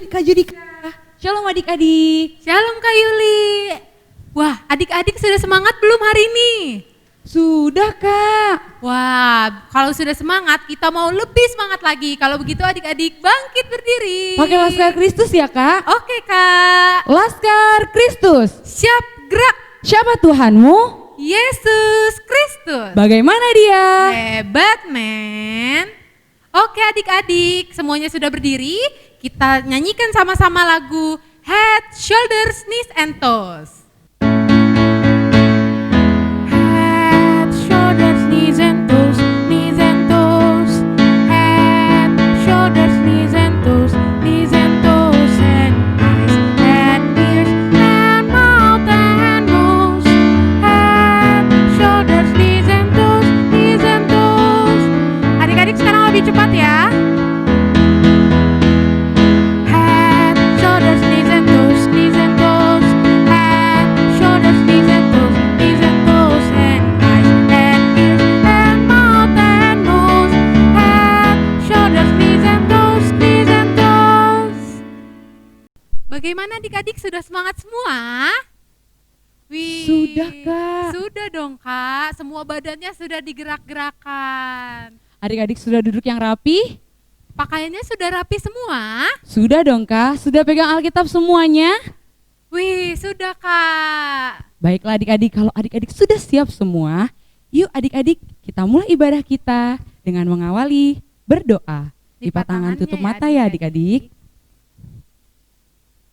Kak Judika. Shalom adik-adik. Shalom Kak Yuli. Wah, adik-adik sudah semangat belum hari ini? Sudah Kak. Wah, kalau sudah semangat kita mau lebih semangat lagi. Kalau begitu adik-adik bangkit berdiri. Pakai Laskar Kristus ya Kak. Oke Kak. Laskar Kristus. Siap gerak. Siapa Tuhanmu? Yesus Kristus. Bagaimana dia? Hebat men. Oke adik-adik, semuanya sudah berdiri. Kita nyanyikan sama-sama lagu Head, Shoulders, Knees and Toes. Head, shoulders, knees and toes, knees and toes. Head, shoulders, knees and toes, knees and toes, and eyes and ears and mouth and nose. Head, shoulders, knees and toes, knees and toes. Adik-adik sekarang lebih cepat ya. Bagaimana adik-adik, sudah semangat semua? Wih, Sudah Kak. Sudah dong Kak, semua badannya sudah digerak-gerakan. Adik-adik sudah duduk yang rapi? Pakaiannya sudah rapi semua? Sudah dong Kak. Sudah pegang Alkitab semuanya? Wih, sudah Kak. Baiklah adik-adik, kalau adik-adik sudah siap semua, yuk adik-adik kita mulai ibadah kita dengan mengawali berdoa. Lipat tangan, tutup mata ya adik-adik.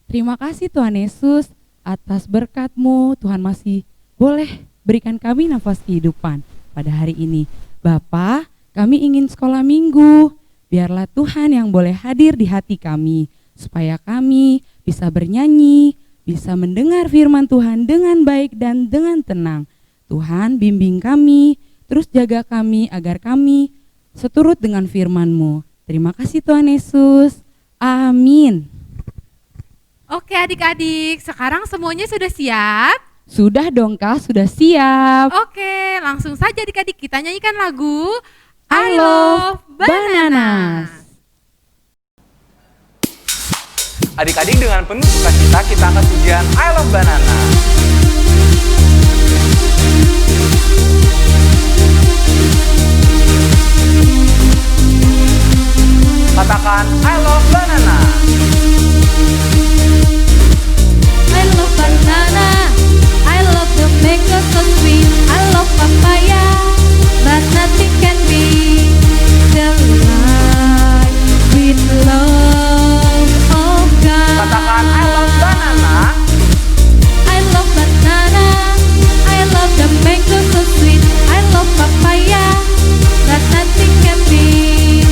Terima kasih Tuhan Yesus atas berkat-Mu. Tuhan masih boleh berikan kami nafas kehidupan pada hari ini. Bapa, kami ingin sekolah minggu. Biarlah Tuhan yang boleh hadir di hati kami, supaya kami bisa bernyanyi, bisa mendengar firman Tuhan dengan baik dan dengan tenang. Tuhan bimbing kami, terus jaga kami agar kami seturut dengan firman-Mu. Terima kasih Tuhan Yesus. Amin. Oke adik-adik, sekarang semuanya sudah siap? Sudah dong Kak, sudah siap. Oke, langsung saja adik-adik kita nyanyikan lagu I love bananas. Adik-adik dengan penuh sukacita kita akan pujian I Love Banana. Katakan I love banana. I love banana, I love the mango so sweet. I love papaya, but nothing can be the light with love of God. Katakan I love banana. I love banana, I love the mango so sweet. I love papaya, but nothing can be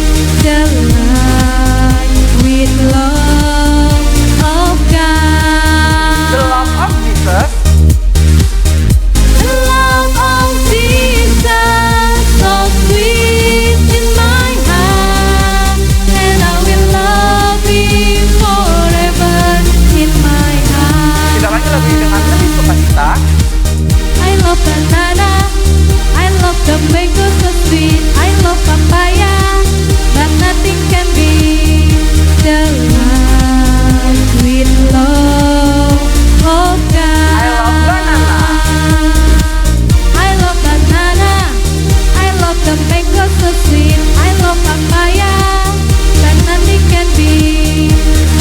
the light with love of God. The love of Jesus. The love of Jesus, so sweet in my heart, and I will love Him forever in my heart. Kita lagi lebih dengan lebih sukacita. I love banana, I love the mango so sweet. I love papaya, but nothing can be the light with love of God. I love banana. I love banana, I love the mango so sweet. I love papaya, but nothing can be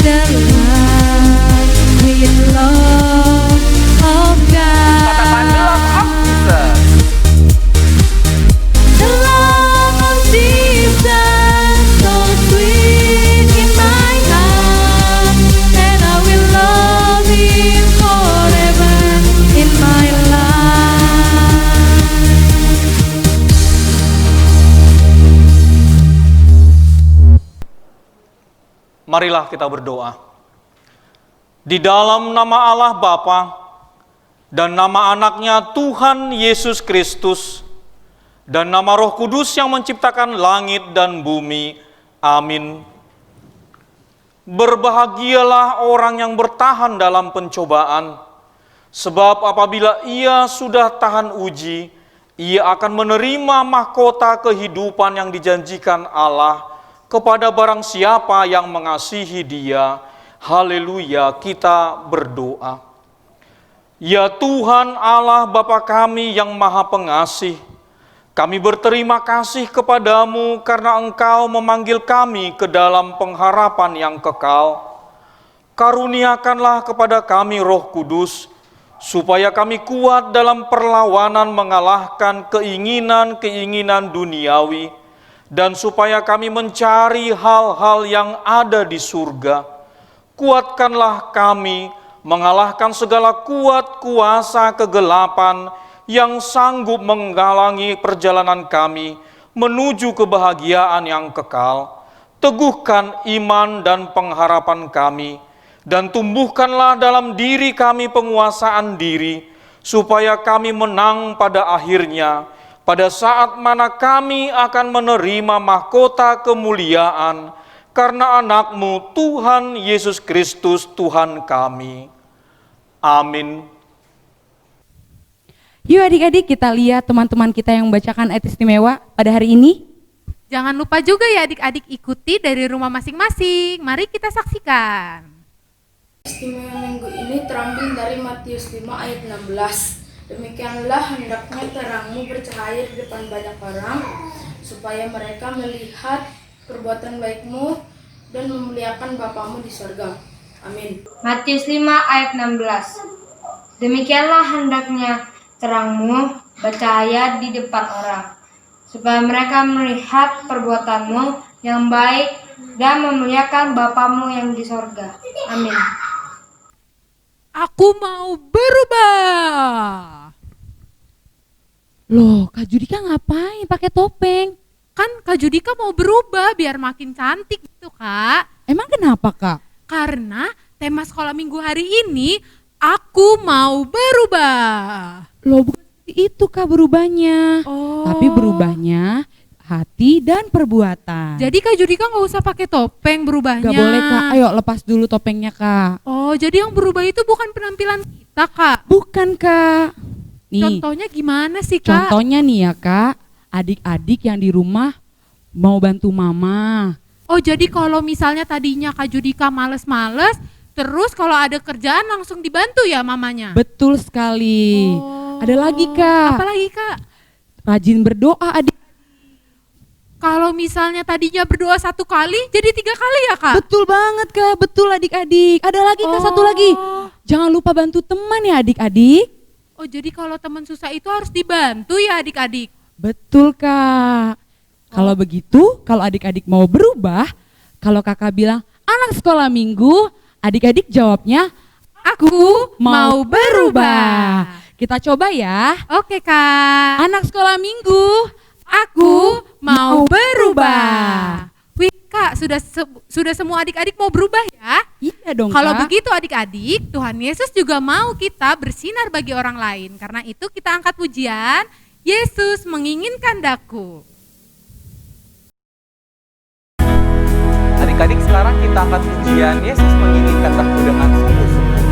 the light with love of God. Katakan the love of Jesus. The love of Jesus, so sweet in my heart, and I will love Him forever in my life. Marilah kita berdoa. Di dalam nama Allah Bapa dan nama anaknya Tuhan Yesus Kristus dan nama Roh Kudus yang menciptakan langit dan bumi. Amin. Berbahagialah orang yang bertahan dalam pencobaan, sebab apabila ia sudah tahan uji, ia akan menerima mahkota kehidupan yang dijanjikan Allah kepada barang siapa yang mengasihi Dia. Haleluya, kita berdoa. Ya Tuhan Allah Bapa kami yang Maha Pengasih, kami berterima kasih kepadamu karena Engkau memanggil kami ke dalam pengharapan yang kekal. Karuniakanlah kepada kami Roh Kudus, supaya kami kuat dalam perlawanan mengalahkan keinginan-keinginan duniawi, dan supaya kami mencari hal-hal yang ada di surga. Kuatkanlah kami mengalahkan segala kuat kuasa kegelapan yang sanggup menghalangi perjalanan kami menuju kebahagiaan yang kekal. Teguhkan iman dan pengharapan kami, dan tumbuhkanlah dalam diri kami penguasaan diri, supaya kami menang pada akhirnya, pada saat mana kami akan menerima mahkota kemuliaan, karena anak-Mu Tuhan Yesus Kristus Tuhan kami. Amin. Yuk adik-adik kita lihat teman-teman kita yang membacakan ayat istimewa pada hari ini. Jangan lupa juga ya adik-adik ikuti dari rumah masing-masing. Mari kita saksikan. Istimewa minggu ini terambil dari Matius 5 ayat 16. Demikianlah hendaknya terangmu bercahaya di depan banyak orang, supaya mereka melihat perbuatan baikmu dan memuliakan Bapamu di surga. Amin. Matius 5 ayat 16. Demikianlah hendaknya terangmu bercahaya di depan orang, supaya mereka melihat perbuatanmu yang baik dan memuliakan Bapamu yang di surga. Amin. Aku mau berubah. Loh, Kak Judika ngapain pakai topeng? Kan Kak Judika mau berubah biar makin cantik gitu, Kak. Emang kenapa, Kak? Karena tema sekolah minggu hari ini, aku mau berubah. Loh, bukan seperti itu Kak berubahnya. Oh. Tapi berubahnya hati dan perbuatan. Jadi Kak Judika nggak usah pakai topeng berubahnya. Gak boleh Kak, ayo lepas dulu topengnya Kak. Oh, jadi yang berubah itu bukan penampilan kita, Kak. Bukan Kak. Nih, Contohnya gimana sih, Kak? contohnya nih ya Kak, adik-adik yang di rumah mau bantu mama. Oh, jadi kalau misalnya tadinya Kak Judika males-males, terus kalau ada kerjaan langsung dibantu ya mamanya? Betul sekali. Oh. Ada lagi Kak, Apa lagi, Kak? rajin berdoa adik. Kalau misalnya tadinya berdoa 1 kali, jadi 3 kali ya, Kak? Betul banget Kak, betul adik-adik. Ada lagi Kak, satu lagi. Jangan lupa bantu teman ya adik-adik. Oh, jadi kalau teman susah itu harus dibantu ya adik-adik? Betul Kak. Kalau begitu, kalau adik-adik mau berubah, kalau kakak bilang anak sekolah minggu, adik-adik jawabnya aku mau berubah. Kita coba ya. Oke, Kak. Anak sekolah minggu, Aku mau berubah. Wih, Kak, sudah semua adik-adik mau berubah ya? Iya dong Kalau Kak. begitu adik-adik, Tuhan Yesus juga mau kita bersinar bagi orang lain. Karena itu kita angkat pujian, Yesus menginginkan daku. Adik-adik, sekarang kita angkat pujian Yesus menginginkan daku dengan sungguh-sungguh.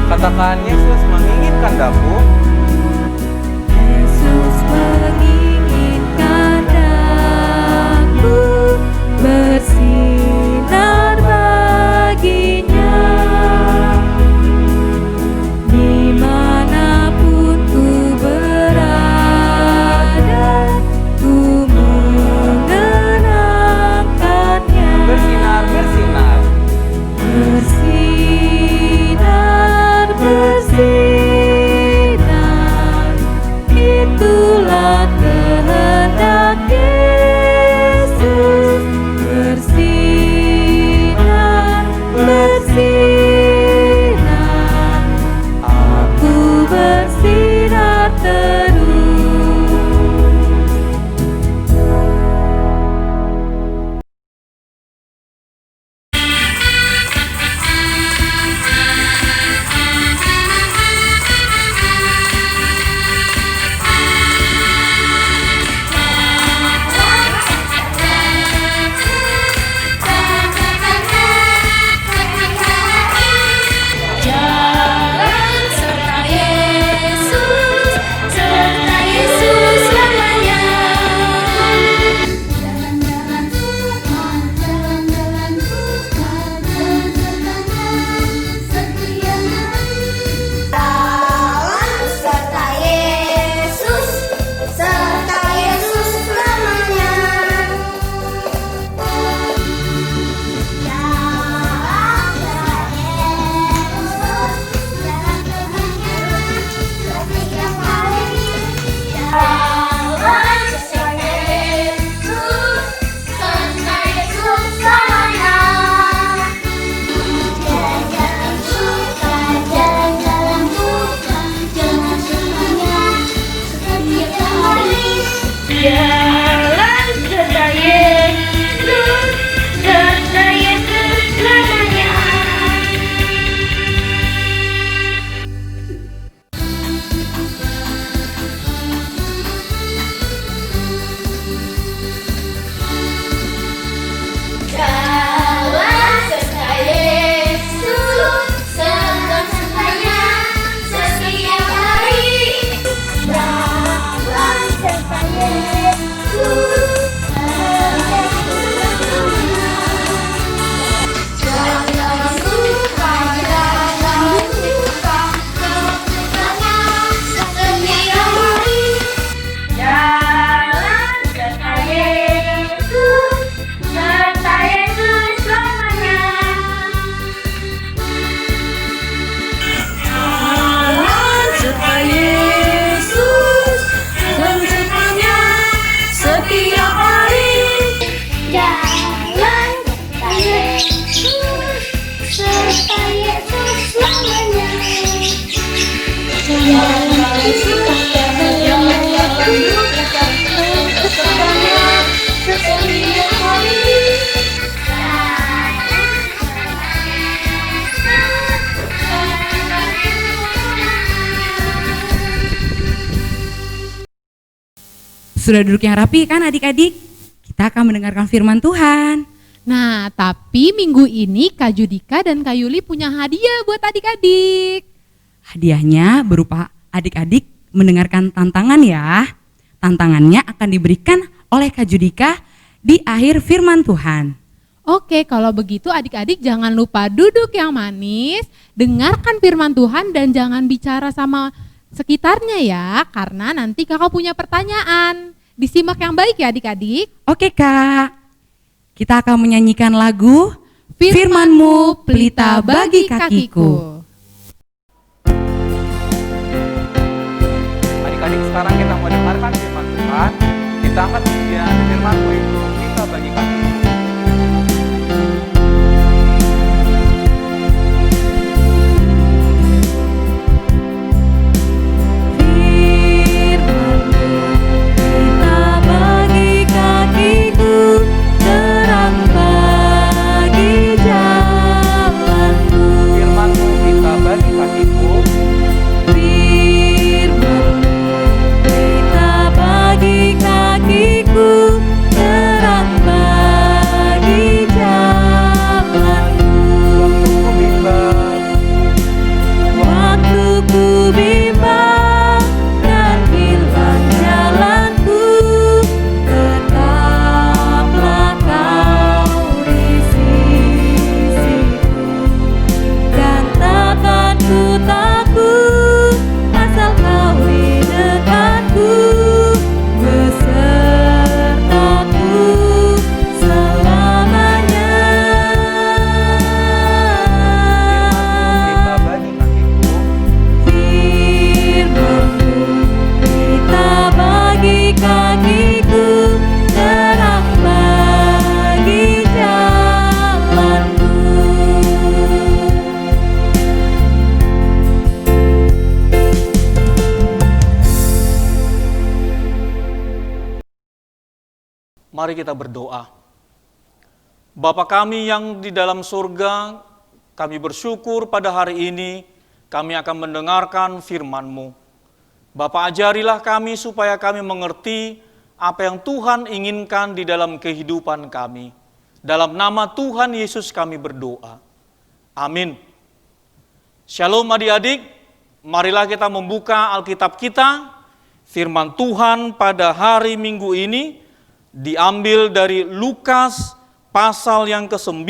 Katakan, Yesus menginginkan daku. Yesus menginginkan daku bersinar baginya, dimanapun ku berada, ku mengenangkannya. Bersinar, bersinar. Bersinar, bersinar. Sudah duduk yang rapi kan adik-adik? Kita akan mendengarkan firman Tuhan. Nah, tapi minggu ini Kak Judika dan Kak Yuli punya hadiah buat adik-adik. Hadiahnya berupa adik-adik mendengarkan tantangan ya. Tantangannya akan diberikan oleh Kak Judika di akhir firman Tuhan. Oke, kalau begitu adik-adik jangan lupa duduk yang manis, dengarkan firman Tuhan dan jangan bicara sama sekitarnya ya, karena nanti kakak punya pertanyaan. Disimak yang baik ya adik-adik. Oke Kak, kita akan menyanyikan lagu Firman-Mu Pelita Bagi Kakiku. Adik-adik, sekarang kita mau dengarkan firman Tuhan. Kita angkat pujian firman-Mu itu pelita bagi kaki. Mari kita berdoa. Bapa kami yang di dalam surga, kami bersyukur pada hari ini kami akan mendengarkan firman-Mu. Bapa, ajarilah kami supaya kami mengerti apa yang Tuhan inginkan di dalam kehidupan kami. Dalam nama Tuhan Yesus kami berdoa. Amin. Shalom adik-adik, marilah kita membuka Alkitab kita. Firman Tuhan pada hari Minggu ini diambil dari Lukas pasal yang ke-9,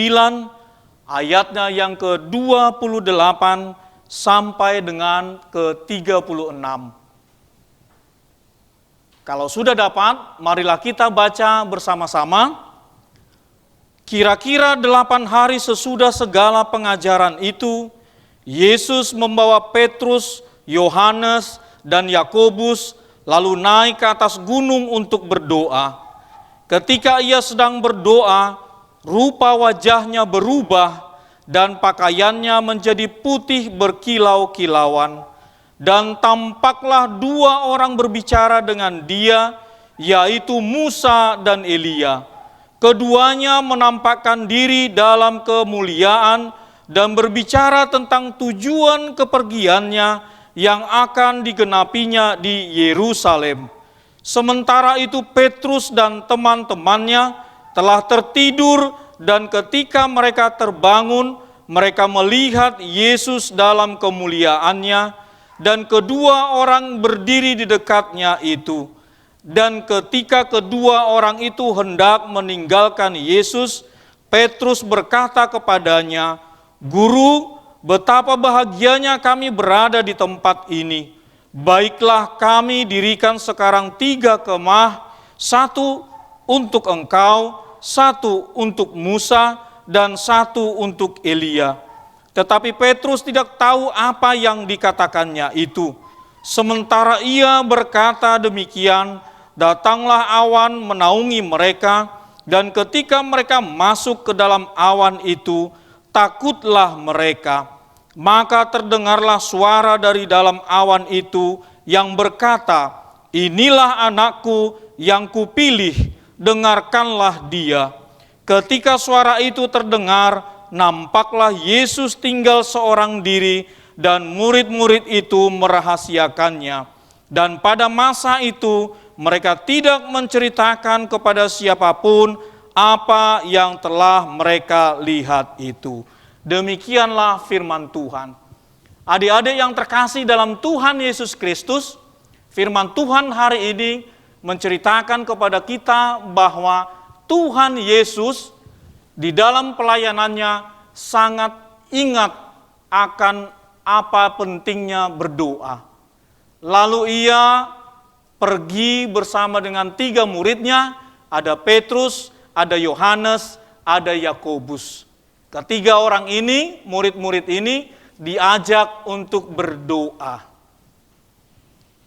ayatnya yang ke-28 sampai dengan ke-36. Kalau sudah dapat, marilah kita baca bersama-sama. Kira-kira 8 hari sesudah segala pengajaran itu, Yesus membawa Petrus, Yohanes, dan Yakobus lalu naik ke atas gunung untuk berdoa. Ketika ia sedang berdoa, rupa wajahnya berubah dan pakaiannya menjadi putih berkilau-kilauan. Dan tampaklah 2 orang berbicara dengan dia, yaitu Musa dan Elia. Keduanya menampakkan diri dalam kemuliaan dan berbicara tentang tujuan kepergiannya yang akan digenapinya di Yerusalem. Sementara itu Petrus dan teman-temannya telah tertidur dan ketika mereka terbangun, mereka melihat Yesus dalam kemuliaannya dan kedua orang berdiri di dekatnya itu. Dan ketika kedua orang itu hendak meninggalkan Yesus, Petrus berkata kepadanya, "Guru, betapa bahagianya kami berada di tempat ini. Baiklah kami dirikan sekarang 3 kemah, 1 untuk engkau, 1 untuk Musa, dan 1 untuk Elia." Tetapi Petrus tidak tahu apa yang dikatakannya itu. Sementara ia berkata demikian, datanglah awan menaungi mereka, dan ketika mereka masuk ke dalam awan itu, takutlah mereka. Maka terdengarlah suara dari dalam awan itu yang berkata, "Inilah anakku yang kupilih, dengarkanlah dia." Ketika suara itu terdengar, nampaklah Yesus tinggal seorang diri dan murid-murid itu merahasiakannya. Dan pada masa itu mereka tidak menceritakan kepada siapapun apa yang telah mereka lihat itu. Demikianlah firman Tuhan. Adik-adik yang terkasih dalam Tuhan Yesus Kristus, firman Tuhan hari ini menceritakan kepada kita bahwa Tuhan Yesus di dalam pelayanannya sangat ingat akan apa pentingnya berdoa. Lalu ia pergi bersama dengan 3 muridnya, ada Petrus, ada Yohanes, ada Yakobus. Ketiga orang ini, murid-murid ini diajak untuk berdoa.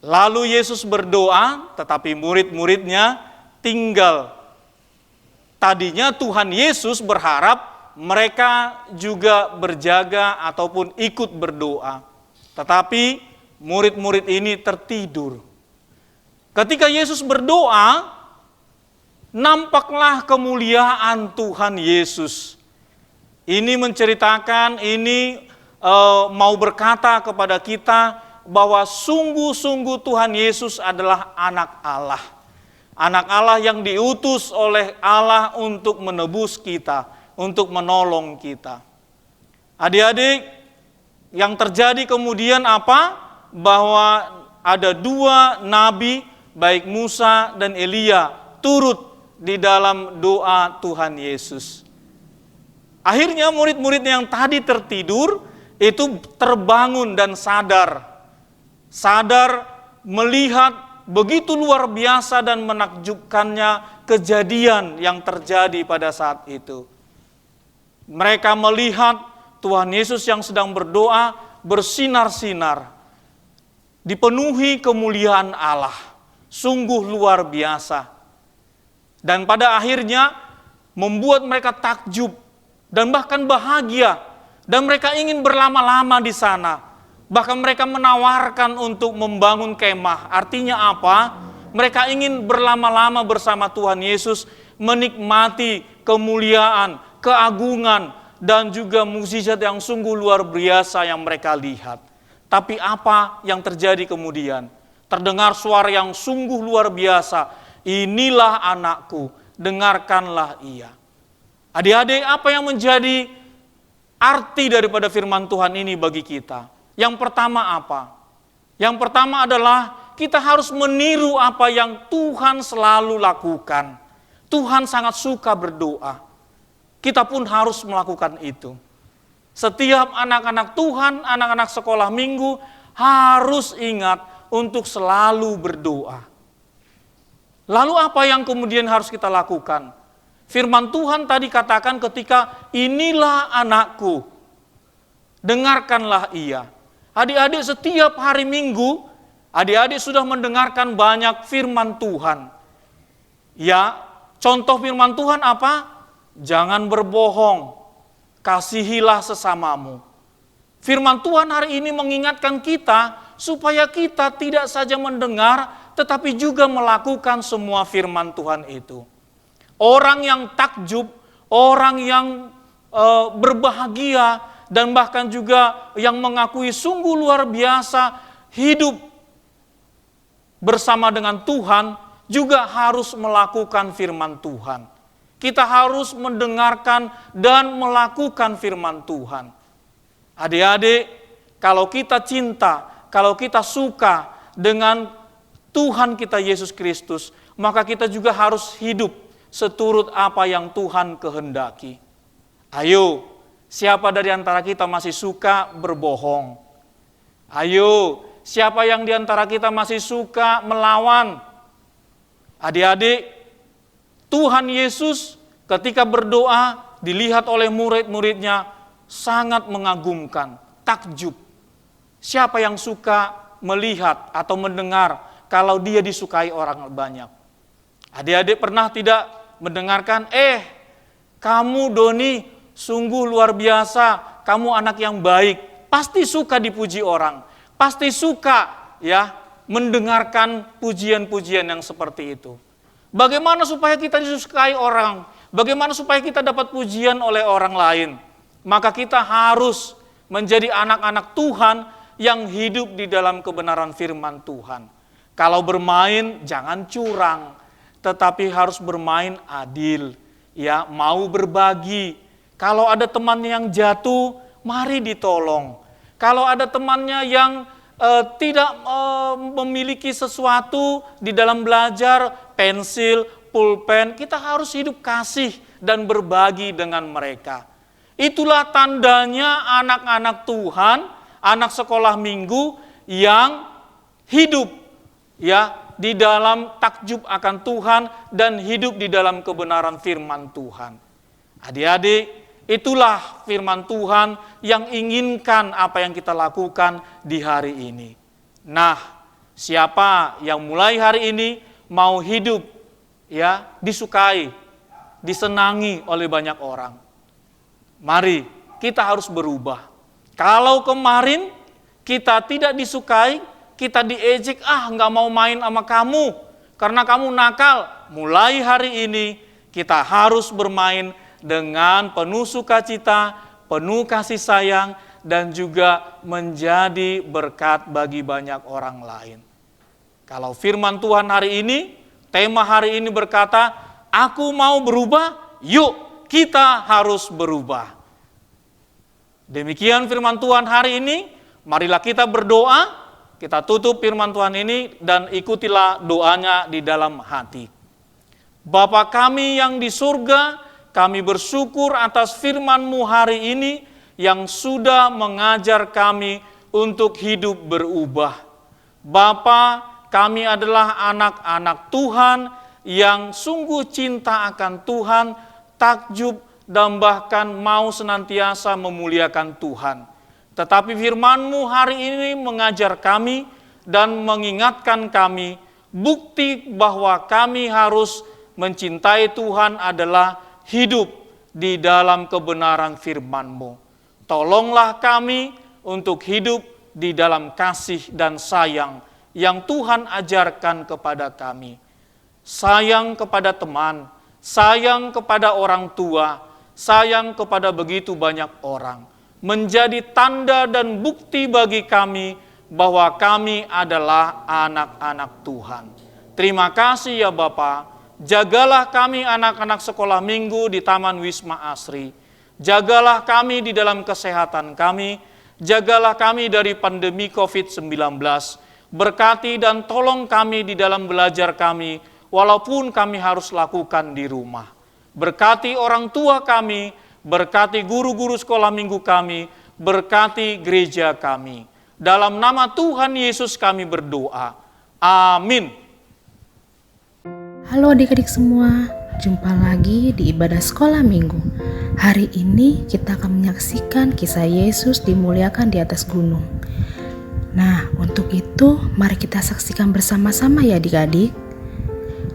Lalu Yesus berdoa, tetapi murid-muridnya tinggal. Tadinya Tuhan Yesus berharap mereka juga berjaga ataupun ikut berdoa. Tetapi murid-murid ini tertidur. Ketika Yesus berdoa, nampaklah kemuliaan Tuhan Yesus. Ini menceritakan, mau berkata kepada kita bahwa sungguh-sungguh Tuhan Yesus adalah anak Allah. Anak Allah yang diutus oleh Allah untuk menebus kita, untuk menolong kita. Adik-adik, yang terjadi kemudian apa? Bahwa ada 2 nabi, baik Musa dan Elia, turut di dalam doa Tuhan Yesus. Akhirnya murid-murid yang tadi tertidur itu terbangun dan sadar melihat begitu luar biasa dan menakjubkannya kejadian yang terjadi pada saat itu. Mereka melihat Tuhan Yesus yang sedang berdoa bersinar-sinar, dipenuhi kemuliaan Allah, sungguh luar biasa. Dan pada akhirnya membuat mereka takjub dan bahkan bahagia, dan mereka ingin berlama-lama di sana. Bahkan mereka menawarkan untuk membangun kemah. Artinya apa? Mereka ingin berlama-lama bersama Tuhan Yesus, menikmati kemuliaan, keagungan, dan juga mukjizat yang sungguh luar biasa yang mereka lihat. Tapi apa yang terjadi kemudian? Terdengar suara yang sungguh luar biasa. "Inilah anakku, dengarkanlah ia." Adik-adik, apa yang menjadi arti daripada firman Tuhan ini bagi kita? Yang pertama apa? Yang pertama adalah kita harus meniru apa yang Tuhan selalu lakukan. Tuhan sangat suka berdoa. Kita pun harus melakukan itu. Setiap anak-anak Tuhan, anak-anak sekolah minggu harus ingat untuk selalu berdoa. Lalu apa yang kemudian harus kita lakukan? Firman Tuhan tadi katakan ketika "Inilah anakku, dengarkanlah ia." Adik-adik, setiap hari Minggu, adik-adik sudah mendengarkan banyak firman Tuhan. Ya, contoh firman Tuhan apa? Jangan berbohong, kasihilah sesamamu. Firman Tuhan hari ini mengingatkan kita supaya kita tidak saja mendengar, tetapi juga melakukan semua firman Tuhan itu. Orang yang takjub, orang yang berbahagia, dan bahkan juga yang mengakui sungguh luar biasa hidup bersama dengan Tuhan, juga harus melakukan firman Tuhan. Kita harus mendengarkan dan melakukan firman Tuhan. Adik-adik, kalau kita cinta, kalau kita suka dengan Tuhan kita Yesus Kristus, maka kita juga harus hidup seturut apa yang Tuhan kehendaki. Ayo, siapa dari antara kita masih suka berbohong? Ayo, siapa yang di antara kita masih suka melawan? Adik-adik, Tuhan Yesus ketika berdoa dilihat oleh murid-muridnya sangat mengagumkan, takjub. Siapa yang suka melihat atau mendengar kalau dia disukai orang banyak? Adik-adik pernah tidak mendengarkan, kamu Doni sungguh luar biasa, kamu anak yang baik. pasti suka dipuji orang, pasti suka ya mendengarkan pujian-pujian yang seperti itu. Bagaimana supaya kita disukai orang? Bagaimana supaya kita dapat pujian oleh orang lain? Maka kita harus menjadi anak-anak Tuhan yang hidup di dalam kebenaran firman Tuhan. Kalau bermain jangan curang, tetapi harus bermain adil, ya, mau berbagi. Kalau ada temannya yang jatuh, mari ditolong. Kalau ada temannya yang tidak memiliki sesuatu di dalam belajar, pensil, pulpen, kita harus hidup kasih dan berbagi dengan mereka. Itulah tandanya anak-anak Tuhan, anak sekolah minggu yang hidup ya di dalam takjub akan Tuhan dan hidup di dalam kebenaran firman Tuhan. Adik-adik, itulah firman Tuhan yang inginkan apa yang kita lakukan di hari ini. Nah, siapa yang mulai hari ini mau hidup ya disukai, disenangi oleh banyak orang? Mari kita harus berubah. Kalau kemarin kita tidak disukai, kita diejek, nggak mau main sama kamu karena kamu nakal. Mulai hari ini kita harus bermain dengan penuh sukacita, penuh kasih sayang, dan juga menjadi berkat bagi banyak orang lain. Kalau firman Tuhan hari ini, tema hari ini berkata, aku mau berubah, yuk kita harus berubah. Demikian firman Tuhan hari ini, marilah kita berdoa, kita tutup firman Tuhan ini dan ikutilah doanya di dalam hati. Bapa kami yang di surga, kami bersyukur atas firman-Mu hari ini yang sudah mengajar kami untuk hidup berubah. Bapa, kami adalah anak-anak Tuhan yang sungguh cinta akan Tuhan, takjub dan bahkan mau senantiasa memuliakan Tuhan. Tetapi firman-Mu hari ini mengajar kami dan mengingatkan kami, bukti bahwa kami harus mencintai Tuhan adalah hidup di dalam kebenaran firman-Mu. Tolonglah kami untuk hidup di dalam kasih dan sayang yang Tuhan ajarkan kepada kami. Sayang kepada teman, sayang kepada orang tua, sayang kepada begitu banyak orang. Menjadi tanda dan bukti bagi kami bahwa kami adalah anak-anak Tuhan. Terima kasih ya Bapa. Jagalah kami anak-anak sekolah minggu di Taman Wisma Asri. Jagalah kami di dalam kesehatan kami. Jagalah kami dari pandemi COVID-19. Berkati dan tolong kami di dalam belajar kami, walaupun kami harus lakukan di rumah. Berkati orang tua kami, berkati guru-guru sekolah minggu kami, berkati gereja kami. Dalam nama Tuhan Yesus kami berdoa. Amin. Halo adik-adik semua, jumpa lagi di ibadah sekolah minggu. Hari ini kita akan menyaksikan kisah Yesus dimuliakan di atas gunung. Nah, untuk itu mari kita saksikan bersama-sama ya adik-adik.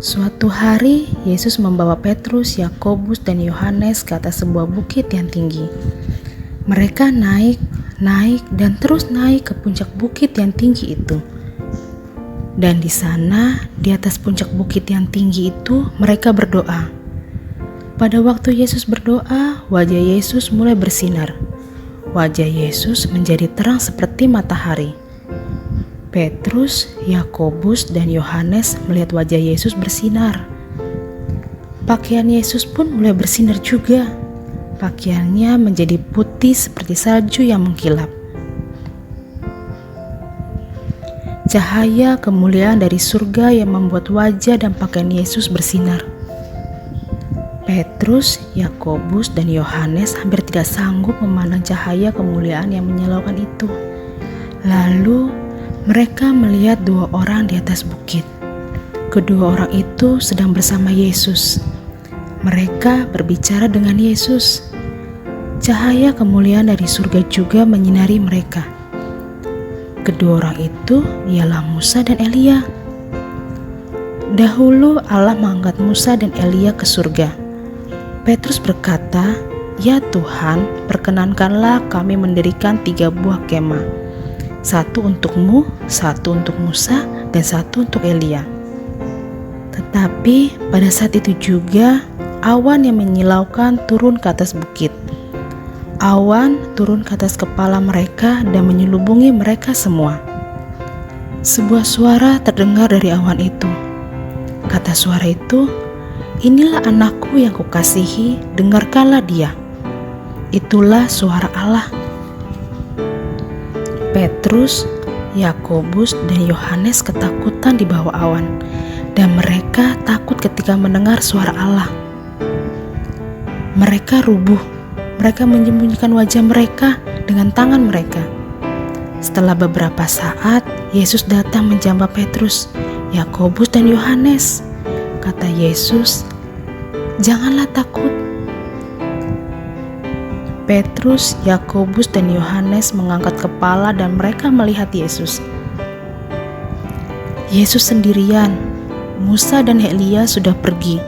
Suatu hari Yesus membawa Petrus, Yakobus, dan Yohanes ke atas sebuah bukit yang tinggi. Mereka naik, dan terus naik ke puncak bukit yang tinggi itu. Dan di sana, di atas puncak bukit yang tinggi itu, mereka berdoa. Pada waktu Yesus berdoa, wajah Yesus mulai bersinar. Wajah Yesus menjadi terang seperti matahari. Petrus, Yakobus, dan Yohanes melihat wajah Yesus bersinar. Pakaian Yesus pun mulai bersinar juga. Pakaiannya menjadi putih seperti salju yang mengkilap. Cahaya kemuliaan dari surga yang membuat wajah dan pakaian Yesus bersinar. Petrus, Yakobus, dan Yohanes hampir tidak sanggup memandang cahaya kemuliaan yang menyilaukan itu. Lalu mereka melihat dua orang di atas bukit. Kedua orang itu sedang bersama Yesus. Mereka berbicara dengan Yesus. Cahaya kemuliaan dari surga juga menyinari mereka. Kedua orang itu ialah Musa dan Elia. Dahulu Allah mengangkat Musa dan Elia ke surga. Petrus berkata, "Ya Tuhan, perkenankanlah kami mendirikan 3 buah kemah. 1 untukmu, 1 untuk Musa, dan 1 untuk Elia." Tetapi pada saat itu juga awan yang menyilaukan turun ke atas bukit. Awan turun ke atas kepala mereka dan menyelubungi mereka semua. Sebuah suara terdengar dari awan itu. Kata suara itu, "Inilah anakku yang kukasihi, dengarkanlah dia." Itulah suara Allah. Petrus, Yakobus, dan Yohanes ketakutan di bawah awan, dan mereka takut ketika mendengar suara Allah. Mereka rubuh. Mereka menyembunyikan wajah mereka dengan tangan mereka. Setelah beberapa saat, Yesus datang menjamah Petrus, Yakobus, dan Yohanes. Kata Yesus, "Janganlah takut." Petrus, Yakobus, dan Yohanes mengangkat kepala dan mereka melihat Yesus. Yesus sendirian. Musa dan Elia sudah pergi.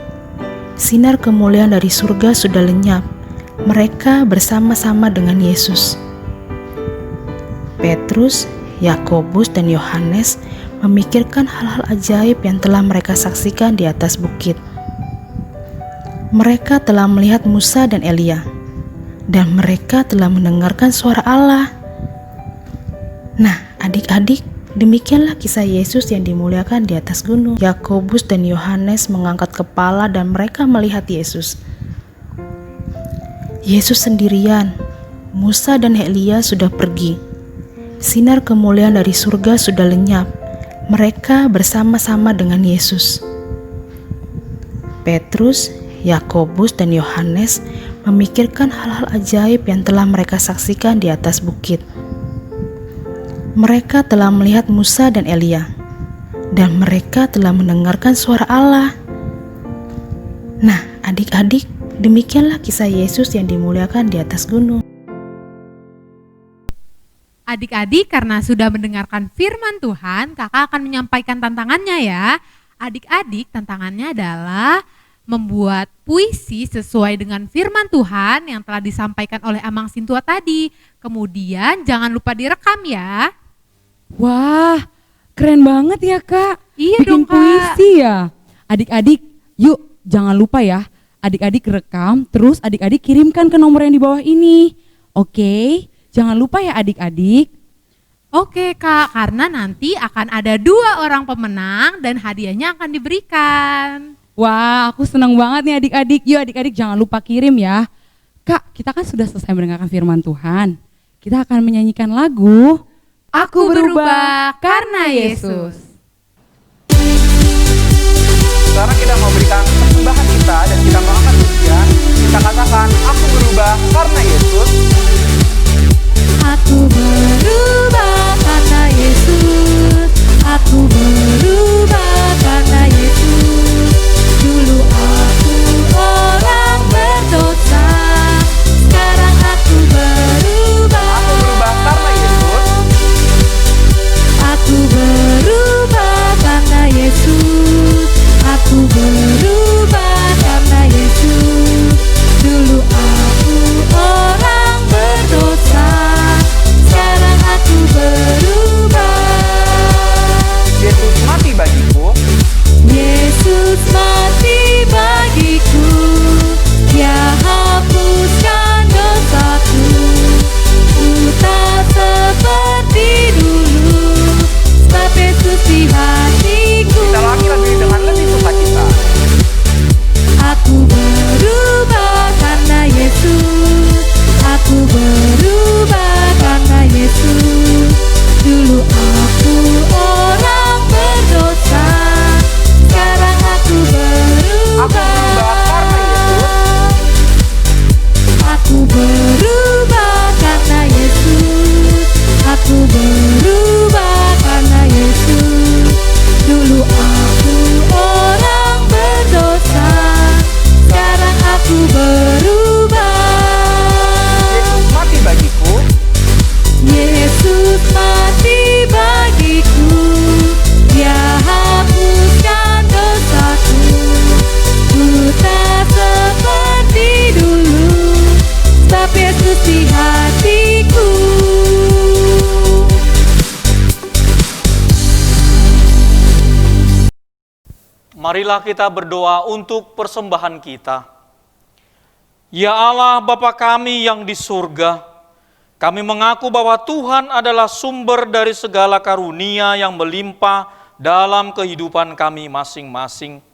Sinar kemuliaan dari surga sudah lenyap. Mereka bersama-sama dengan Yesus. Petrus, Yakobus, dan Yohanes memikirkan hal-hal ajaib yang telah mereka saksikan di atas bukit. Mereka telah melihat Musa dan Elia, dan mereka telah mendengarkan suara Allah. Nah, adik-adik, demikianlah kisah Yesus yang dimuliakan di atas gunung. Yakobus dan Yohanes mengangkat kepala dan mereka melihat Yesus. Yesus sendirian. Musa dan Elia sudah pergi. Sinar kemuliaan dari surga sudah lenyap. Mereka bersama-sama dengan Yesus. Petrus, Yakobus, dan Yohanes memikirkan hal-hal ajaib yang telah mereka saksikan di atas bukit. Mereka telah melihat Musa dan Elia, dan mereka telah mendengarkan suara Allah. Nah, adik-adik, demikianlah kisah Yesus yang dimuliakan di atas gunung. Adik-adik, karena sudah mendengarkan firman Tuhan, kakak akan menyampaikan tantangannya ya. Adik-adik, tantangannya adalah membuat puisi sesuai dengan firman Tuhan yang telah disampaikan oleh Amang Sintua tadi. Kemudian jangan lupa direkam ya. Wah, keren banget ya Kak. Iya Bikin dong, Kak. puisi ya. Adik-adik, yuk jangan lupa ya. Adik-adik rekam, terus adik-adik kirimkan ke nomor yang di bawah ini. Oke, jangan lupa ya adik-adik. Oke Kak, karena nanti akan ada 2 orang pemenang dan hadiahnya akan diberikan. Wah, aku senang banget nih adik-adik. Yuk adik-adik jangan lupa kirim ya. Kak, kita kan sudah selesai mendengarkan firman Tuhan. Kita akan menyanyikan lagu Aku Berubah Karena Yesus. Sekarang kita mau berikan persembahan kita dan kita mau angkat pujian. Kita katakan, "Aku berubah karena Yesus." Aku berubah karena Yesus. Aku berubah karena Yesus. Dulu aku orang berdosa, sekarang aku berubah. Aku berubah karena Yesus. Aku berubah karena Yesus. Aku berubah karena Yesus. Dulu aku orang berdosa, sekarang aku berubah. Marilah kita berdoa untuk persembahan kita. Ya Allah Bapa kami yang di surga, kami mengaku bahwa Tuhan adalah sumber dari segala karunia yang melimpah dalam kehidupan kami masing-masing.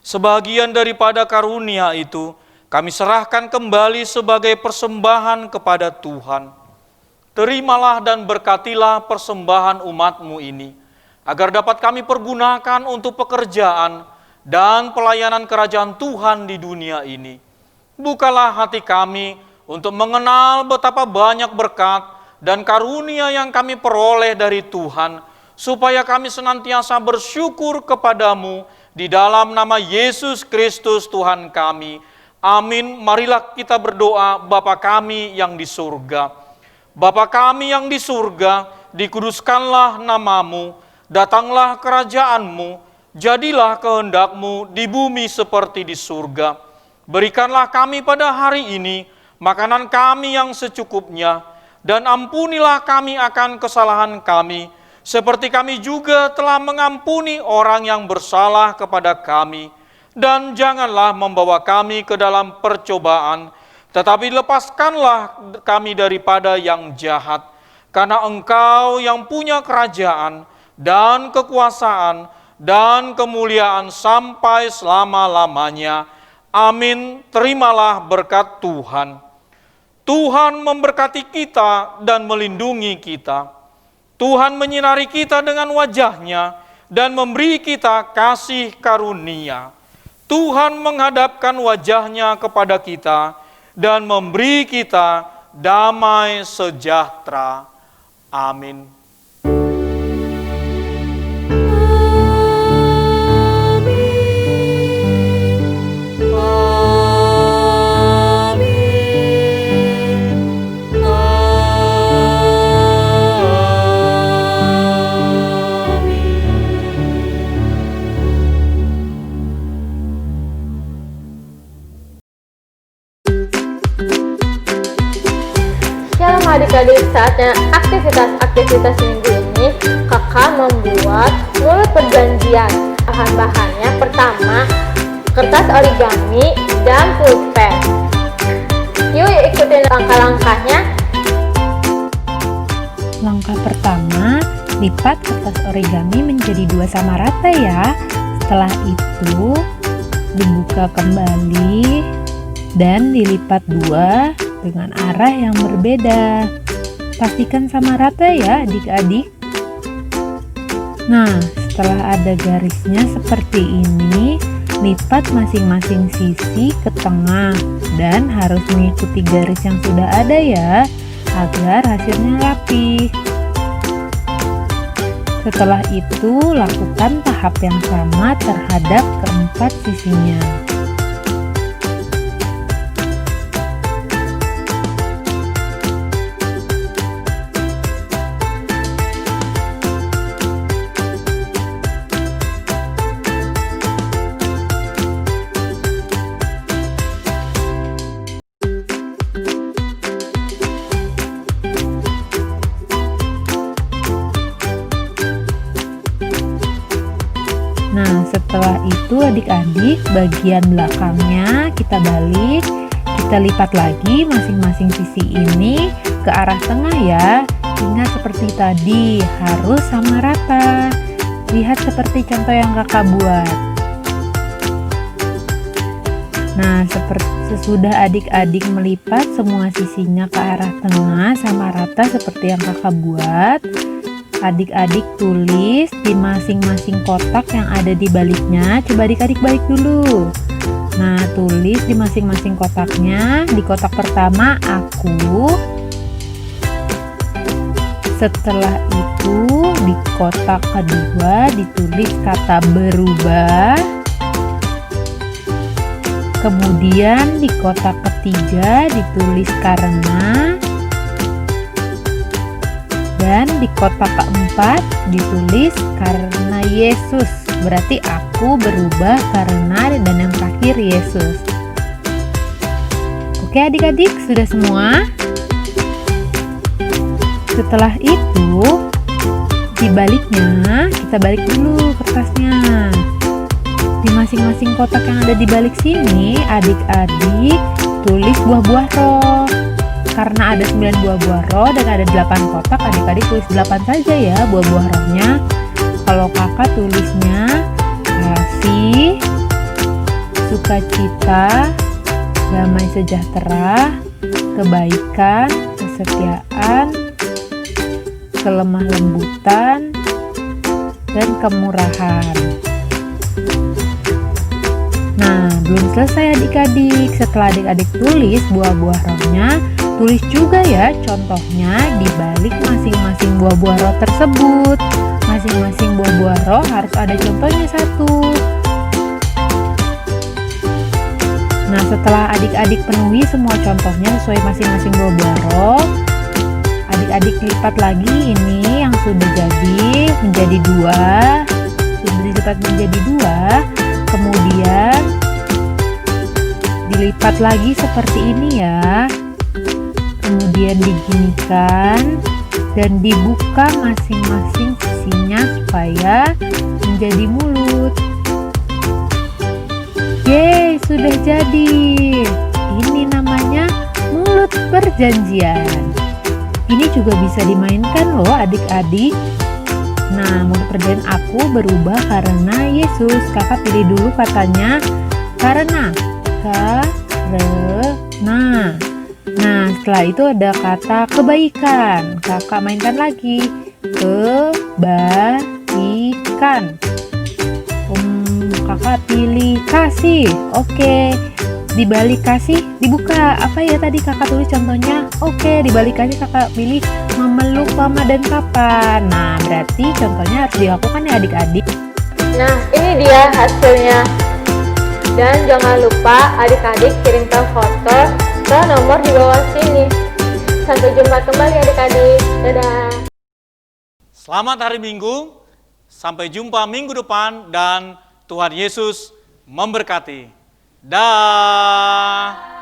Sebagian daripada karunia itu kami serahkan kembali sebagai persembahan kepada Tuhan. Terimalah dan berkatilah persembahan umat-Mu ini, agar dapat kami pergunakan untuk pekerjaan dan pelayanan kerajaan Tuhan di dunia ini. Bukalah hati kami untuk mengenal betapa banyak berkat dan karunia yang kami peroleh dari Tuhan, supaya kami senantiasa bersyukur kepadamu di dalam nama Yesus Kristus Tuhan kami. Amin. Marilah kita berdoa. Bapa kami yang di surga. Bapa kami yang di surga, dikuduskanlah namamu, datanglah kerajaanmu, jadilah kehendak-Mu di bumi seperti di surga. Berikanlah kami pada hari ini makanan kami yang secukupnya, dan ampunilah kami akan kesalahan kami, seperti kami juga telah mengampuni orang yang bersalah kepada kami. Dan janganlah membawa kami ke dalam percobaan, tetapi lepaskanlah kami daripada yang jahat. Karena Engkau yang punya kerajaan dan kekuasaan dan kemuliaan sampai selama-lamanya. Amin. Terimalah berkat Tuhan. Tuhan memberkati kita dan melindungi kita. Tuhan menyinari kita dengan wajah-Nya dan memberi kita kasih karunia. Tuhan menghadapkan wajah-Nya kepada kita dan memberi kita damai sejahtera. Amin. Adik-adik, saatnya aktivitas minggu ini kakak membuat mulut perjanjian. Bahan-bahannya pertama, kertas origami dan pulpen. Yuk ikutin langkah-langkahnya. Langkah pertama, lipat kertas origami menjadi 2 sama rata ya. Setelah itu, dibuka kembali dan dilipat 2 dengan arah yang berbeda. Pastikan sama rata ya adik-adik. Nah, setelah ada garisnya seperti ini, lipat masing-masing sisi ke tengah dan harus mengikuti garis yang sudah ada ya, agar hasilnya rapi. Setelah itu, lakukan tahap yang sama terhadap keempat sisinya. Nah, setelah itu adik-adik, bagian belakangnya kita balik, kita lipat lagi masing-masing sisi ini ke arah tengah ya. Ingat seperti tadi, harus sama rata. Lihat seperti contoh yang kakak buat. Nah, sesudah adik-adik melipat semua sisinya ke arah tengah sama rata seperti yang kakak buat, adik-adik tulis di masing-masing kotak yang ada di baliknya. Coba adik-adik balik dulu. Nah, tulis di masing-masing kotaknya. Di kotak pertama aku. Setelah itu di kotak kedua ditulis kata berubah. Kemudian di kotak ketiga ditulis karena. Dan di kotak keempat ditulis karena Yesus. Berarti aku berubah karena, dan yang terakhir Yesus. Oke adik-adik, sudah semua? Setelah itu, di baliknya kita balik dulu kertasnya. Di masing-masing kotak yang ada di balik sini, adik-adik tulis buah-buah roh. Karena ada 9 buah-buah roh dan ada 8 kotak, adik-adik tulis 8 saja ya buah-buah rohnya. Kalau kakak tulisnya kasih, sukacita, damai sejahtera, kebaikan, kesetiaan, kelemah lembutan, dan kemurahan. Nah, belum selesai adik-adik. Setelah adik-adik tulis buah-buah rohnya, tulis juga ya contohnya di balik masing-masing buah-buah roh tersebut. Masing-masing buah-buah roh harus ada contohnya satu. Nah, setelah adik-adik penuhi semua contohnya sesuai masing-masing buah-buah roh, adik-adik lipat lagi ini yang sudah jadi menjadi 2, sudah dilipat menjadi 2, kemudian dilipat lagi seperti ini ya, kemudian diginikan dan dibuka masing-masing sisinya supaya menjadi mulut. Yeay, sudah jadi. Ini namanya mulut perjanjian. Ini juga bisa dimainkan loh adik-adik. Nah, mulut perjanjian aku berubah karena Yesus. Kakak pilih dulu katanya karena. Karena. Nah, setelah itu ada kata kebaikan. Kakak mainkan lagi. Kebaikan. Kakak pilih kasih. Oke. Di balik kasih dibuka. Apa ya tadi kakak tulis contohnya? Oke, di balik kasih kakak pilih memeluk mama dan papa. Nah, berarti contohnya harus dilakukan ya adik-adik. Nah, ini dia hasilnya. Dan jangan lupa adik-adik kirimkan foto ke nomor di bawah sini. Sampai jumpa kembali adik-adik. Dadah. Selamat hari Minggu. Sampai jumpa minggu depan dan Tuhan Yesus memberkati. Dah.